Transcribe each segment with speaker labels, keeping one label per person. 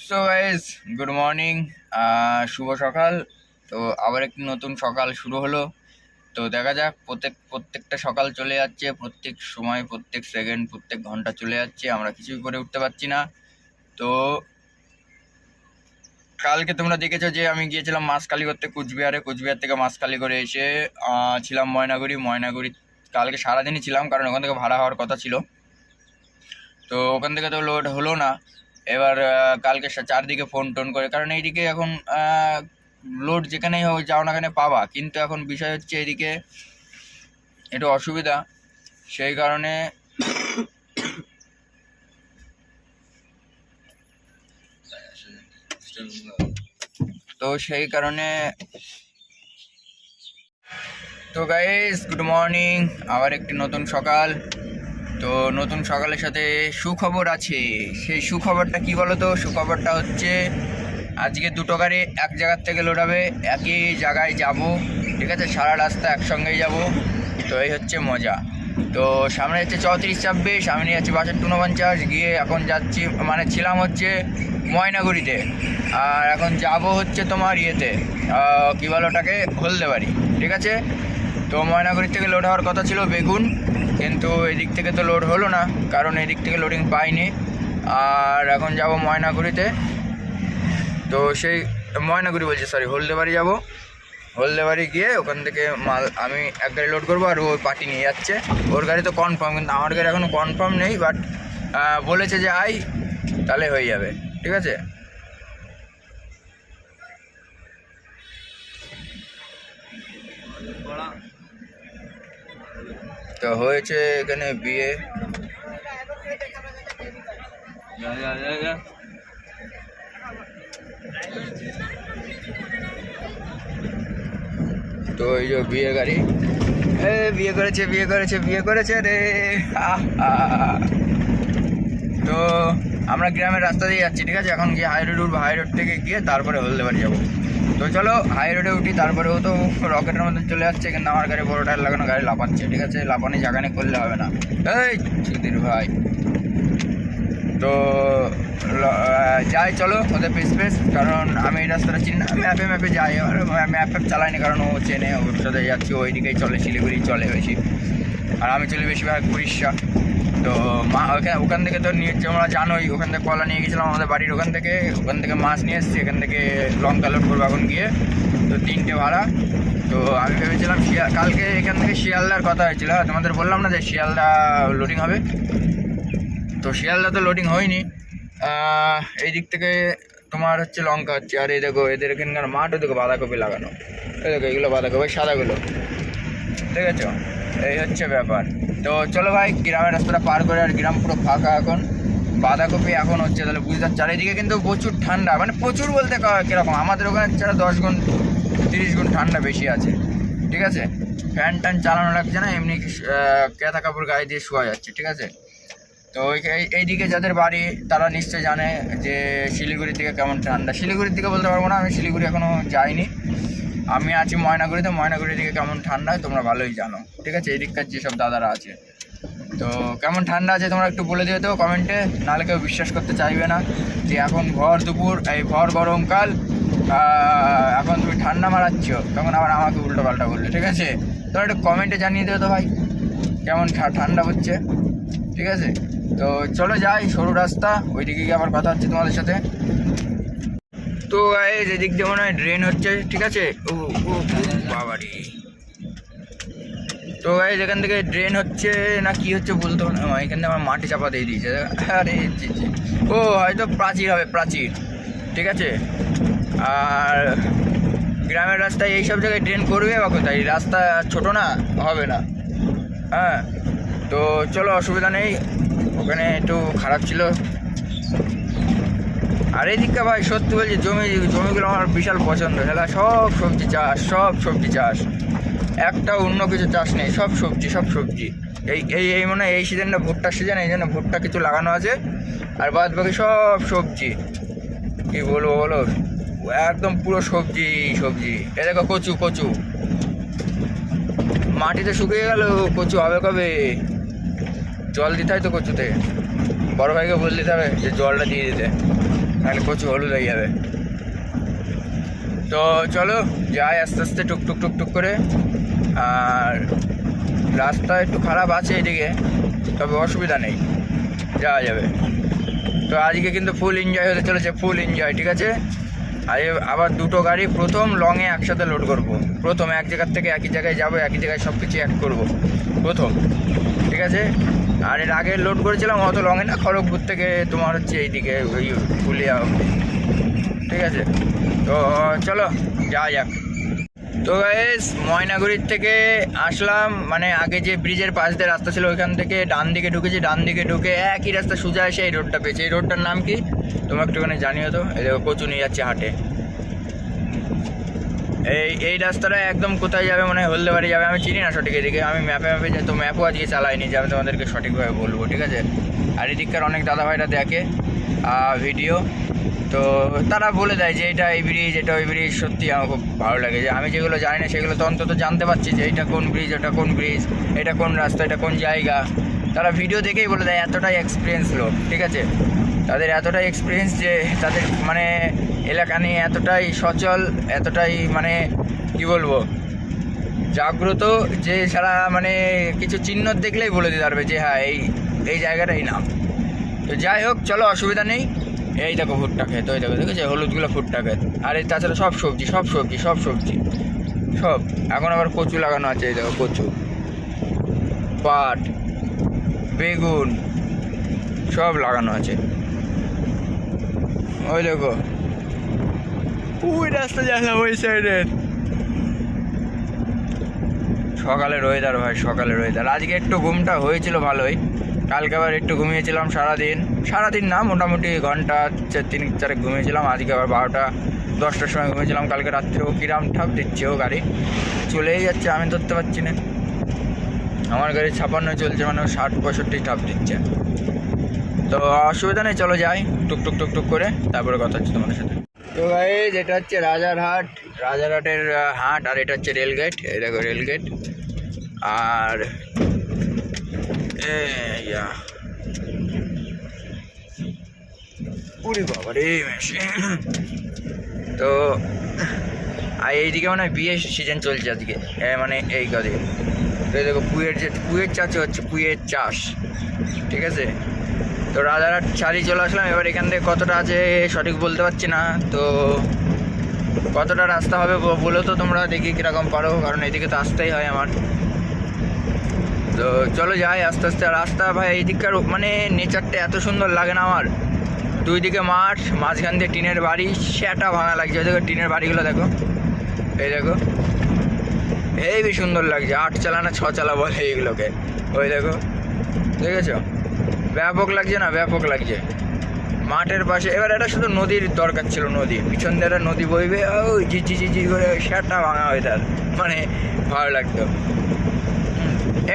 Speaker 1: So guys, good morning. শুভ সকাল। তো আবার একটি নতুন সকাল শুরু হলো। তো দেখা যাক, প্রত্যেকটা সকাল চলে যাচ্ছে, প্রত্যেক সময়, প্রত্যেক সেকেন্ড, প্রত্যেক ঘন্টা চলে যাচ্ছে, আমরা কিছুই করে উঠতে পারছি না। তো কালকে তোমরা দেখেছো যে আমি গিয়েছিলাম মাসকালি করতে কুচবিহারে। কুচবিহার থেকে মাসকালি করে এসে ছিলাম ময়নাগুড়ি। কালকে সারাদিনই ছিলাম, কারণ ওখান থেকে ভাড়া হওয়ার কথা ছিল। তো ওখান থেকে তো লোড হলো না। এবার কালকে চারদিকে ফোন টোন করে, কারণ এইদিকে এখন লোড যেখানেই হোক যাও না কেন পাবা, কিন্তু এখন বিষয় হচ্ছে এদিকে একটু অসুবিধা। সেই কারণে তো গাইস, গুড মর্নিং। আবার একটি নতুন সকাল। তো নতুন সকালের সাথে সুখবর আছে। সেই সুখবরটা কি বলো তো? সুখবরটা হচ্ছে আজকে দুটো গাড়ি এক জায়গার থেকে লোড হবে, একই জায়গায় যাব। ঠিক আছে, সারা রাস্তা একসঙ্গেই যাব। তো এই হচ্ছে মজা। তো সামনে হচ্ছে 34-26, আমি নিয়ে যাচ্ছি 52-49, গিয়ে এখন যাচ্ছি, মানে ছিলাম হচ্ছে ময়নাগুড়িতে, আর এখন যাব হচ্ছে তোমার ইয়েতে, কী বলো ওটাকে, হলদেবাড়ি। ঠিক আছে, তো ময়নাগুড়ি থেকে লোড হওয়ার কথা ছিল বেগুন, কিন্তু এদিক থেকে তো লোড হলো না, কারণ এদিক থেকে লোডিং পাইনি। আর এখন যাব ময়নাগুড়িতে। তো সেই ময়নাগুড়ি বলছি, সরি, হলদেবাড়ি যাব। হলদেবাড়ি গিয়ে ওখান থেকে মাল আমি এক গাড়ি লোড করবো, আর ও পার্টি নিয়ে যাচ্ছে। ওর গাড়ি তো কনফার্ম, কিন্তু আমার গাড়ি এখনও কনফার্ম নেই, বাট বলেছে যে আই, তাহলে হয়ে যাবে। ঠিক আছে, তো হয়েছে এখানে বিয়ে। তো এই যে বিয়ে গাড়ি, বিয়ে করেছে রে। তো আমরা গ্রামের রাস্তা দিয়ে যাচ্ছি। ঠিক আছে, এখন গিয়ে হাই রোড উঠবো, হাই রোড থেকে গিয়ে তারপরে হলদেবাড়ি যাবো। তো চলো হাই রোডে উঠি, তারপরেও তো রকেটের মধ্যে চলে যাচ্ছে, কিন্তু আমার গাড়ি বড় টায়ার লাগানো, গাড়ি লাফাচ্ছে। ঠিক আছে, লাফানি জাগানে করলে হবে না, এই সুধীর ভাই। তো যাই, চলো ওদের পেস, কারণ আমি এই রাস্তাটা চিনি না, ম্যাপে যাই। ম্যাপ চালাইনি, কারণ ও চেনে, ওর সাথে যাচ্ছি, ওইদিকেই চলে, শিলিগুড়ি চলে বেশি, আর আমি চলি বেশিরভাগ উড়িষ্যা। তো ওখান থেকে তো নিয়ে, তোমরা জানোই, ওখান থেকে কলা নিয়ে গেছিলাম আমাদের বাড়ির ওখান থেকে মাছ নিয়ে এসেছি, এখান থেকে লঙ্কা লোড করবো এখন গিয়ে। তো 3টে ভাড়া। তো আমি ভেবেছিলাম কালকে এখান থেকে শিয়ালদার কথা হয়েছিল, তোমাদের বললাম না যে শিয়ালদা লোডিং হবে। তো শিয়ালদা তো লোডিং হয়নি, এই দিক থেকে তোমার হচ্ছে লঙ্কা হচ্ছে। আর এই দেখো এদের এখানকার মাঠও দেখো বাঁধাকপি লাগানো, এই দেখো এগুলো বাঁধাকপি সাদাগুলো, ঠিক আছে। এই হচ্ছে ব্যাপার। তো চলো ভাই, গ্রামের রাস্তাটা পার করে, আর গ্রাম পুরো ফাঁকা এখন, বাঁধাকপি এখন হচ্ছে। তাহলে বুঝতে পারছি, চারিদিকে কিন্তু প্রচুর ঠান্ডা, মানে প্রচুর বলতে কীরকম, আমাদের ওখানে ছাড়া 10 গুণ 30 গুণ ঠান্ডা বেশি আছে। ঠিক আছে, ফ্যান ট্যান চালানো লাগছে না, এমনি কেথা কাপড় গায়ে দিয়ে শোয়া যাচ্ছে। ঠিক আছে, তো এইদিকে যাদের বাড়ি তারা নিশ্চয়ই জানে যে শিলিগুড়ির দিকে কেমন ঠান্ডা। শিলিগুড়ির দিকে বলতে পারবো না, আমি শিলিগুড়ি এখনও যাইনি, আমি আছি ময়নাগুড়ির দিকে কেমন ঠান্ডা তোমরা ভালোই জানো। ঠিক আছে, এদিককার যেসব দাদারা আছে, তো কেমন ঠান্ডা আছে তোমরা একটু বলে দিও তো কমেন্টে, নাহলে কেউ বিশ্বাস করতে চাইবে না যে এখন ভর গরমকাল, এখন তুমি ঠান্ডা মারাচ্ছ, তখন আবার আমাকে উল্টো পাল্টা বললে। ঠিক আছে, তোমরা একটু কমেন্টে জানিয়ে দিও তো ভাই কেমন ঠান্ডা হচ্ছে। ঠিক আছে, তো চলো যাই, সরু রাস্তা, ওইদিকে গিয়ে আবার কথা হচ্ছে তোমাদের সাথে। তো গাইস, এদিক দিয়ে মনে হয় ড্রেন হচ্ছে। ঠিক আছে, ও বাবারি। তো গাইস, এখান থেকে ড্রেন হচ্ছে না কি হচ্ছে বলতে পারো না, এখান থেকে আমার মাটি চাপা দিয়ে দিয়েছে। আরে ও হয়তো প্রাচীর হবে, প্রাচীর। ঠিক আছে, আর গ্রামের রাস্তায় এইসব জায়গায় ড্রেন করবে বা কোথায়, রাস্তা ছোটো না, হবে না। হ্যাঁ, তো চলো, অসুবিধা নেই, ওখানে একটু খারাপ ছিল। আর এদিকটা ভাই সত্যি বলছি, জমিগুলো আমার বিশাল পছন্দ। এলাকা সব সবজি চাষ, একটা অন্য কিছু চাষ নেই, সব সবজি। এই মনে হয় এই সিজনটা ভুট্টার সিজন, এই জন্য ভুট্টা কিছু লাগানো আছে, আর বাদ বাকি সব সবজি। কি বলো, একদম পুরো সবজি। এ দেখো কচু, মাটিতে শুকিয়ে গেল, কচু হবে কবে? জল দিতে হয় তো কচুতে, বড় ভাইকে বলে দিতে হবে যে জলটা দিয়ে দিতে। তাহলে কচু হলুদ হয়ে যাবে। তো চলো যাই আস্তে আস্তে টুকটুক টুকটুক করে। আর রাস্তা একটু খারাপ আছে এদিকে, তবে অসুবিধা নেই, যাওয়া যাবে। তো আজকে কিন্তু ফুল এনজয় হতে চলেছে, ফুল এনজয়, ঠিক আছে। আবার দুটো গাড়ি প্রথম লংয়ে একসাথে লোড করব। প্রথম এক জায়গার থেকে একই জায়গায় যাবো, একই জায়গায় সব কিছু অ্যাড করবো প্রথম, ঠিক আছে। আর এর আগে লোড করেছিলাম অত লংয়ে না, খড়গপুর থেকে তোমার হচ্ছে এইদিকে ওই ফুলিয়া, ঠিক আছে। তো চলো যাওয়া যাক। তো গাইস ময়নাগুড়ির থেকে আসলাম, মানে আগে যে ব্রিজের পাশ দিয়ে রাস্তা ছিল ওইখান থেকে ডান দিকে ঢুকেছি, ডান দিকে ঢুকে একই রাস্তা সোজা এসে এই রোডটা পেয়েছি। এই রোডটার নাম কি তোমরা একটুখানি জানিও তো। এই দেখো কচু নিয়ে যাচ্ছে হাটে। এই রাস্তাটা একদম কোথায় যাবে, মানে হলদেবাড়ি যাবে। আমি চিনি না সঠিক এদিকে, আমি ম্যাপে যাই, তো ম্যাপও আজকে চালাইনি যে আমি তোমাদেরকে সঠিকভাবে বলবো, ঠিক আছে। আর এদিককার অনেক দাদাভাইরা দেখে ভিডিও, তো তারা বলে দেয় যে এটা এই ব্রিজ, এটা ওই ব্রিজ। সত্যি আমার খুব ভালো লাগে যে আমি যেগুলো জানি না সেগুলো তো অন্তত জানতে পারছি যে এটা কোন ব্রিজ, ওটা কোন ব্রিজ, এটা কোন রাস্তা, এটা কোন জায়গা। তারা ভিডিও দেখেই বলে দেয়, এতটাই এক্সপিরিয়েন্স লোক, ঠিক আছে। তাদের এতটাই এক্সপিরিয়েন্স যে তাদের মানে এলাকা নিয়ে এতটাই সচল, এতটাই মানে কি বলবো জাগ্রত, যে সারা মানে কিছু চিহ্ন দেখলেই বলে দিতে পারবে যে হ্যাঁ এই জায়গাটাই নাম। তো যাই হোক চলো, অসুবিধা নেই। এই দেখো ভুট্টা ক্ষেত, ওই দেখো দেখেছো হলুদগুলো ভুট্টা ক্ষেত। আর এই তাছাড়া সব সবজি সব সবজি সব সবজি সব। এখন আবার কচু লাগানো আছে, এই দেখো কচু, পাট, বেগুন সব লাগানো আছে। ওই দেখো ওই রাস্তা জানলাম ওই সাইডের। সকালের ওয়েদার ভাই, সকালের ওয়েদার। আজকে একটু ঘুমটা হয়েছিল ভালোই, কালকে আবার একটু ঘুমিয়েছিলাম সারাদিন না, মোটামুটি ঘন্টা 3-4 ঘুমিয়েছিলাম। আজকে আবার 12টা-10টার সময় ঘুমিয়েছিলাম। কালকে রাত্রেও কিরাম ঠাপ দিচ্ছে, ও গাড়ি চলেই যাচ্ছে, আমি ধরতে পারছি না। আমার গাড়ি 56 চলছে, মানে 60-65 ঠাপ দিচ্ছে। তো অসুবিধা নেই, চলো যাই টুকটুক টুকটুক করে, তারপরে কথা হচ্ছে তোমাদের সাথে। তো গাইস এটা হচ্ছে রাজারহাটের হাট, আর এটা হচ্ছে রেলগেট। এই দেখো রেলগেট। আর উরি বাবা রে মেশে। তো আর এইদিকে মানে বিয়ের সিজন চলছে আজকে, মানে এই কদিন। তো দেখো পুয়ের চাষ হচ্ছে, পুয়ের চাষ, ঠিক আছে। তো রাজারহাট ছাড়িয়ে চলে আসলাম। এবার এখান থেকে কতটা আছে সঠিক বলতে পারছি না, তো কতটা রাস্তা হবে বলো তো তোমরা, দেখি কীরকম পারো, কারণ এদিকে তো আসতেই হয় আমার। তো চলো যাই আস্তে আস্তে। রাস্তা ভাই এই দিককার মানে নেচারটা এত সুন্দর লাগে না আমার। দুই দিকে মাঠ, মাঝখান দিয়ে টিনের বাড়ি, সেটা ভাঙা লাগছে। ওই দেখো টিনের বাড়িগুলো দেখো, এই দেখো হেবি সুন্দর লাগছে। 8 চালা না 6 চালা বলে এইগুলোকে, ওই দেখো দেখেছো, ব্যাপক লাগছে না, ব্যাপক লাগছে। মাঠের পাশে এবার এটা শুধু নদীর দরকার ছিল, নদী পিছন দিয়ে একটা নদী বইবে, ওই ঝিঝি করে সেটা ভাঙা হয়ে তার মানে ভালো লাগতো।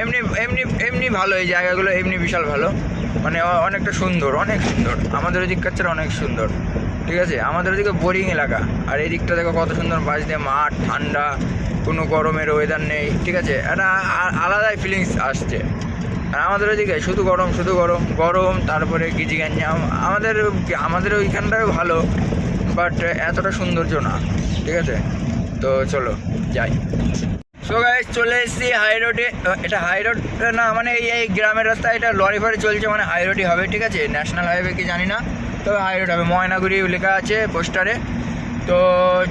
Speaker 1: এমনি এমনি এমনি ভালো, এই জায়গাগুলো এমনি বিশাল ভালো, মানে অনেকটা সুন্দর, অনেক সুন্দর। আমাদের ওই দিককার ছাড়া অনেক সুন্দর, ঠিক আছে। আমাদের ওদিকে বোরিং এলাকা, আর এই দিকটা দেখো কত সুন্দর, পাশ দিয়ে মাঠ, ঠান্ডা, কোনো গরমের ওয়েদার নেই, ঠিক আছে। একটা আলাদাই ফিলিংস আসছে। আর আমাদের ওইদিকে শুধু গরম, শুধু গরম গরম, তারপরে গিজি গ্যাঞ্জাম। আমাদের ওইখানটাও ভালো, বাট এতটা সৌন্দর্য না, ঠিক আছে। তো চলো যাই। সো গাইস চলে এসেছি হাই রোডে। এটা হাই রোড না, মানে এই গ্রামের রাস্তা, এটা লরি ফরি চলছে, মানে হাই রোডই হবে, ঠিক আছে। ন্যাশনাল হাইওয়ে কি জানি না, তবে হাই রোড হবে। ময়নাগুড়ি লেখা আছে পোস্টারে। তো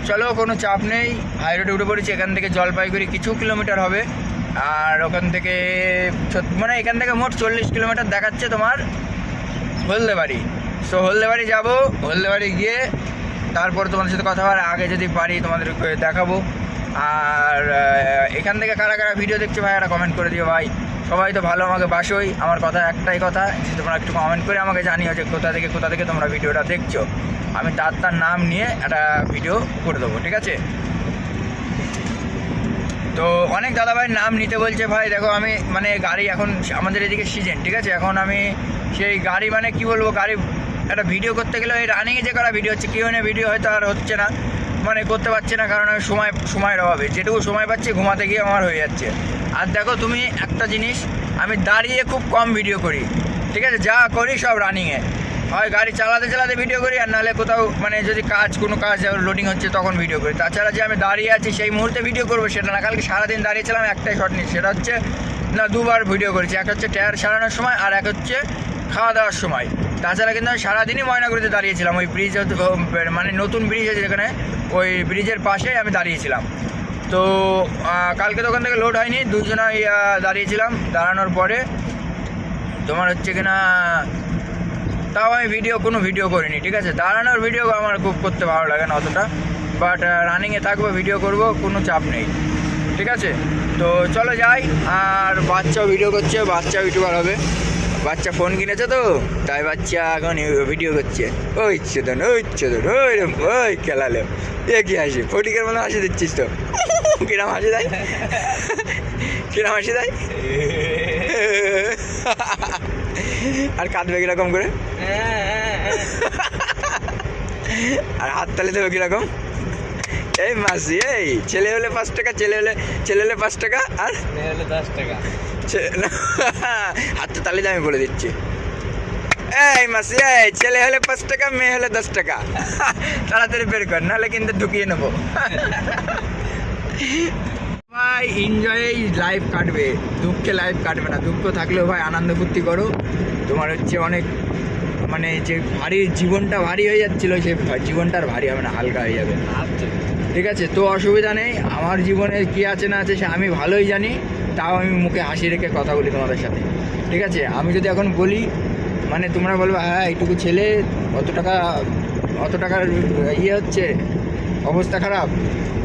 Speaker 1: চলো কোনো চাপ নেই, হাই রোডে উঠে পড়েছি। এখান থেকে জলপাইগুড়ি কিছু কিলোমিটার হবে, আর ওখান থেকে মানে এখান থেকে মোট 40 কিলোমিটার দেখাচ্ছে তোমার হলদেবাড়ি। সো হলদেবাড়ি যাবো, হলদেবাড়ি গিয়ে তারপর তোমাদের সাথে কথা হওয়ার আগে যদি পারি তোমাদেরকে দেখাবো। আর এখান থেকে কারা কারা ভিডিও দেখছে ভাই একটা কমেন্ট করে দিও ভাই। সবাই তো ভালো আমাকে বাসোই, আমার কথা একটাই কথা, তোমরা একটু কমেন্ট করে আমাকে জানিও যে কোথা থেকে তোমরা ভিডিওটা দেখছো। আমি তার নাম নিয়ে একটা ভিডিও করে দেবো, ঠিক আছে। তো অনেক দাদাভাই নাম নিতে বলছে ভাই। দেখো আমি মানে গাড়ি এখন আমাদের এদিকে সিজন, ঠিক আছে। এখন আমি সেই গাড়ি মানে কি বলবো, গাড়ি একটা ভিডিও করতে গেলে ওই রানিংয়ে যে করা ভিডিও হচ্ছে, কিউএনএ ভিডিও হয়তো আর হচ্ছে না, মানে করতে পারছি না, কারণ আমি সময়ের অভাবে যেটুকু সময় পাচ্ছি ঘুমাতে গিয়ে আমার হয়ে যাচ্ছে। আর দেখো তুমি একটা জিনিস, আমি দাঁড়িয়ে খুব কম ভিডিও করি, ঠিক আছে। যা করি সব রানিংয়ে, হয় গাড়ি চালাতে চালাতে ভিডিও করি, আর নাহলে কোথাও মানে যদি কোনো কাজ লোডিং হচ্ছে তখন ভিডিও করি। তাছাড়া যে আমি দাঁড়িয়ে আছি সেই মুহূর্তে ভিডিও করবো সেটা না। কালকে সারাদিন দাঁড়িয়েছিলাম, একটাই শট নিই, সেটা হচ্ছে না দুবার ভিডিও করেছি। এক হচ্ছে টায়ার সারানোর সময়, আর এক হচ্ছে খাওয়া দাওয়ার সময়। তাছাড়া কিন্তু আমি সারাদিনই ময়নাগুড়িতে দাঁড়িয়েছিলাম, ওই ব্রিজ মানে নতুন ব্রিজ আছে যেখানে, ওই ব্রিজের পাশেই আমি দাঁড়িয়েছিলাম। তো কালকে তো ওখান থেকে লোড হয়নি, দুজনাই দাঁড়িয়েছিলাম। দাঁড়ানোর পরে তোমার হচ্ছে কিনা তাও আমি কোনো ভিডিও করিনি, ঠিক আছে। দাঁড়ানোর ভিডিও আমার খুব করতে ভালো লাগে না অতটা, বাট রানিংয়ে থাকবো, ভিডিও করব, কোনো চাপ নেই, ঠিক আছে। তো চলো যাই। আর বাচ্চাও ভিডিও করছে, বাচ্চা ইউটিউবার হবে। বাচ্চা ফোন কিনেছে তো, তাই বাচ্চা এখন ভিডিও করছে। ওই চেতন ওই খেলালে এ কি হাসি, ফটিকের মনে হাসি দিচ্ছিস তো। কিরাম হাসি দেয়, কিরাম হাসি দেয়। আর কাঁদবে কিরকম করে, আর হাত তালি দেবে কিরকম। এই মাসি, এই ছেলে হলে 5 টাকা, ছেলে হলে 5 টাকা, আর মেয়ে হলে 10 টাকা। হাতটা তালি দিয়ে আমি বলে দিচ্ছি। এই মাসি, এই ছেলে হলে 5 টাকা, মেয়ে হলে 10 টাকা। তাড়াতাড়ি বের কর, নাহলে কিন্তু ঢুকিয়ে নেবো। ভাই এনজয়ে লাইফ কাটবে, দুঃখে লাইফ কাটবে না। দুঃখ থাকলেও ভাই আনন্দ ফুর্তি করো। তোমার হচ্ছে অনেক মানে যে ভারী জীবনটা ভারী হয়ে যাচ্ছিলো, সেই জীবনটা আর ভারী হবে না, হালকা হয়ে যাবে, ঠিক আছে। তো অসুবিধা নেই, আমার জীবনে কী আছে না আছে সে আমি ভালোই জানি, তাও আমি মুখে হাসি রেখে কথা বলি তোমাদের সাথে, ঠিক আছে। আমি যদি এখন বলি মানে তোমরা বলবে হ্যাঁ এইটুকু ছেলে অত টাকার ইয়ে হচ্ছে, অবস্থা খারাপ,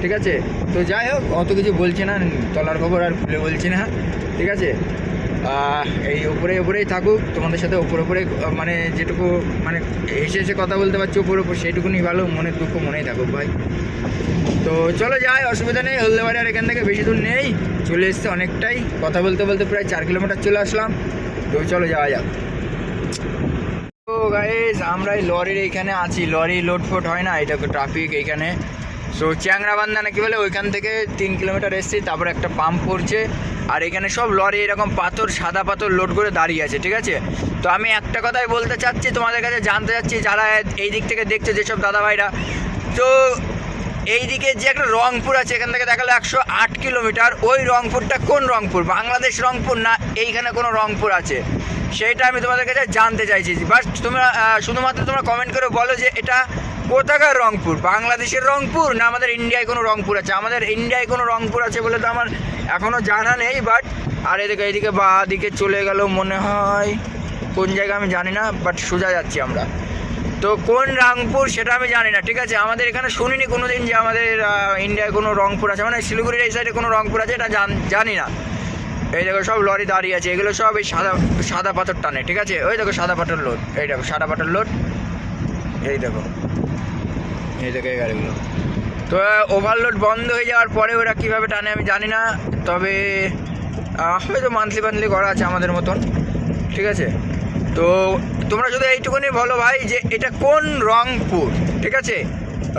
Speaker 1: ঠিক আছে। তো যাই হোক, অত কিছু বলছি না, তলার খবর আর খুলে বলছি না, ঠিক আছে। এই উপরেই থাকুক তোমাদের সাথে, উপরে মানে যেটুকু মানে এসে কথা বলতে পারছি উপরে সেইটুকুনি ভালো, মনের দুঃখ মনেই থাকুক ভাই। তো চলো যাই, অসুবিধা নেই। হলদেবাড়ি আর এখান থেকে বেশি দূর নেই, চলে এসছে অনেকটাই, কথা বলতে বলতে প্রায় 4 কিলোমিটার চলে আসলাম। তো চলো যাওয়া যাক। তো গাইস আমরা এই লরির এইখানে আছি, লরি লোড ফোট হয় না, এটা ট্রাফিক এইখানে। সো চ্যাংরাবান্ধা নাকি বলে, ওইখান থেকে 3 কিলোমিটার এসছি, তারপরে একটা পাম্প পড়ছে, আর এখানে সব লরি এরকম সাদা পাথর লোড করে দাঁড়িয়ে আছে, ঠিক আছে। তো আমি একটা কথাই বলতে চাচ্ছি তোমাদের কাছে, জানতে চাচ্ছি যারা এই দিক থেকে দেখছো যেসব দাদা ভাইরা, তো এইদিকে যে একটা রংপুর আছে, এখান থেকে দেখালো 108 কিলোমিটার, ওই রংপুরটা কোন রংপুর? বাংলাদেশ রংপুর না এইখানে কোনো রংপুর আছে? সেইটা আমি তোমাদের কাছে জানতে চাইছি। বাট তোমরা শুধুমাত্র তোমরা কমেন্ট করে বলো যে এটা কোথাকার রংপুর, বাংলাদেশের রংপুর না আমাদের ইন্ডিয়ায় কোনো রংপুর আছে? আমাদের ইন্ডিয়ায় কোনো রংপুর আছে বলে তো আমার এখনও জানা নেই। বাট আর এইদিকে বা দিকে চলে গেল মনে হয়, কোন জায়গা আমি জানি না, বাট সোজা যাচ্ছি আমরা। তো কোন রংপুর সেটা আমি জানি না, ঠিক আছে। আমাদের এখানে শুনিনি কোনো দিন যে আমাদের ইন্ডিয়ায় কোনো রংপুর আছে, মানে শিলিগুড়ির এই সাইডে কোনো রংপুর আছে, এটা জানি না। এই দেখো সব লরি দাঁড়িয়ে আছে, এগুলো সব এই সাদা পাথর টানে, ঠিক আছে। ওই দেখো সাদা পাথর লোড, এই দেখো সাদা পাথর লোড, এই দেখো এই গাড়িগুলো। তো ওভারলোড বন্ধ হয়ে যাওয়ার পরে ওরা কীভাবে টানে আমি জানি না, তবে হয়তো মান্থলি করা আছে আমাদের মতন, ঠিক আছে। তো তোমরা শুধু এইটুকুনি বলো ভাই যে এটা কোন রংপুর, ঠিক আছে।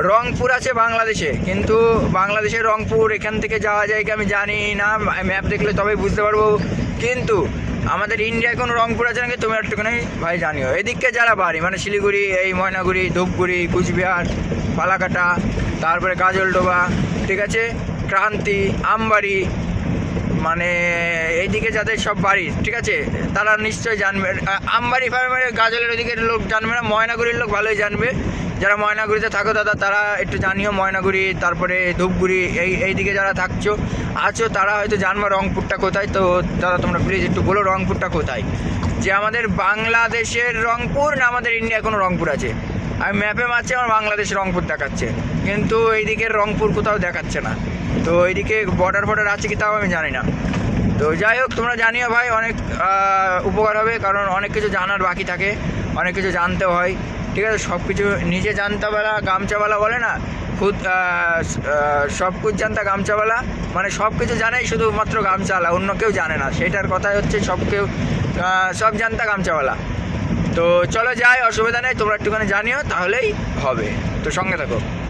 Speaker 1: রংপুর আছে বাংলাদেশে, কিন্তু বাংলাদেশের রংপুর এখান থেকে যাওয়া যায় কি আমি জানি না, ম্যাপ দেখলে তবেই বুঝতে পারবো। কিন্তু আমাদের ইন্ডিয়ায় কোনো রংপুর আছে নাকি তুমি একটুখানি ভাই জানিও। এদিকে যারা বাড়ি মানে শিলিগুড়ি, এই ময়নাগুড়ি, ধূপগুড়ি, কুচবিহার, ফালাকাটা, তারপরে গাজলডোবা, ঠিক আছে, ক্রান্তি, আমবাড়ি, মানে এইদিকে যাদের সব বাড়ি, ঠিক আছে, তারা নিশ্চয়ই জানবে। আমবাড়ি ফার্মের গাজলের ওইদিকের লোক জানবে না, ময়নাগুড়ির লোক ভালোই জানবে। যারা ময়নাগুড়িতে থাকো দাদা, তারা একটু জানিও ময়নাগুড়ি, তারপরে ধূপগুড়ি, এইদিকে যারা আছো তারা হয়তো জানবো রংপুরটা কোথায়। তো দাদা তোমরা প্লিজ একটু বলো রংপুরটা কোথায়, যে আমাদের বাংলাদেশের রংপুর না আমাদের ইন্ডিয়ায় কোনো রংপুর আছে? আমি ম্যাপে মারছি, আমার বাংলাদেশ রংপুর দেখাচ্ছে, কিন্তু এইদিকের রংপুর কোথাও দেখাচ্ছে না। তো এইদিকে বর্ডার আছে কি তাও আমি জানি না। তো যাই হোক, তোমরা জানিও ভাই, অনেক উপকার হবে, কারণ অনেক কিছু জানার বাকি থাকে, অনেক কিছু জানতে হয়, ঠিক আছে। সব কিছু নিজে জানতাবেলা গামছাওয়ালা বলে না, খুদ সব কিছু জানতা গামছাওয়ালা, মানে সব কিছু জানাই শুধুমাত্র গামছাওয়ালা, অন্য কেউ জানে না। সেটার কথাই হচ্ছে সব জানতা গামছাওয়ালা। তো চলো যাই, অসুবিধা নেই, তোমরা একটুখানি জানিও, তাহলেই হবে। তো সঙ্গে থাকো।